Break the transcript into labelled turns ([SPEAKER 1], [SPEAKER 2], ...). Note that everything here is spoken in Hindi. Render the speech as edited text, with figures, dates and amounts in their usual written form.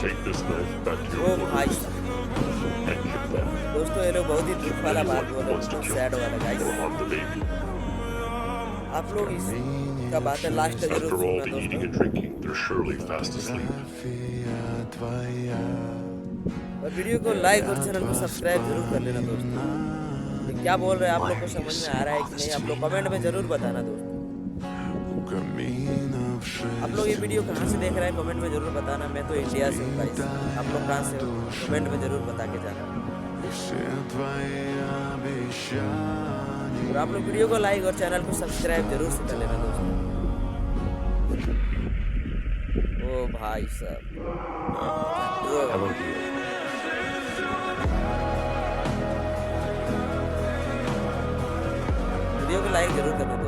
[SPEAKER 1] Take this knife back to
[SPEAKER 2] O
[SPEAKER 1] your
[SPEAKER 2] भाई
[SPEAKER 1] quarters
[SPEAKER 2] साहब,
[SPEAKER 1] and kill them.
[SPEAKER 2] दोस्तों ये लोग बहुत ही दुख
[SPEAKER 1] If
[SPEAKER 2] वाला बात
[SPEAKER 1] anyone
[SPEAKER 2] बोल रहे हैं,
[SPEAKER 1] wants to
[SPEAKER 2] बहुत
[SPEAKER 1] kill
[SPEAKER 2] सैड
[SPEAKER 1] me
[SPEAKER 2] वाला guys.
[SPEAKER 1] or harm the baby,
[SPEAKER 2] आप लोग इसका बात है लास्ट तक जरूर
[SPEAKER 1] after all
[SPEAKER 2] सुनना
[SPEAKER 1] the
[SPEAKER 2] दोस्तों।
[SPEAKER 1] eating and drinking, they're surely fast asleep.
[SPEAKER 2] और वीडियो को लाइक और चैनल को सब्सक्राइब जरूर कर लेना दोस्तों। ये क्या बोल रहे हैं आप लोग को समझ में आ रहा है कि नहीं, आप लोग कमेंट में जरूर बताना दोस्तों। आप लोग ये वीडियो कहाँ से देख रहे हैं कमेंट में जरूर बताना। मैं तो इंडिया से हूँ गाइस, आप लोग कहाँ से हो कमेंट में जरूर बता के जाना। और आप लोग वीडियो को लाइक और चैनल को सब्सक्राइब जरूर से कर लेना दोस्तों। ओ भाई साहब,
[SPEAKER 1] Hello, dear.
[SPEAKER 2] वीडियो को लाइक जरूर करना।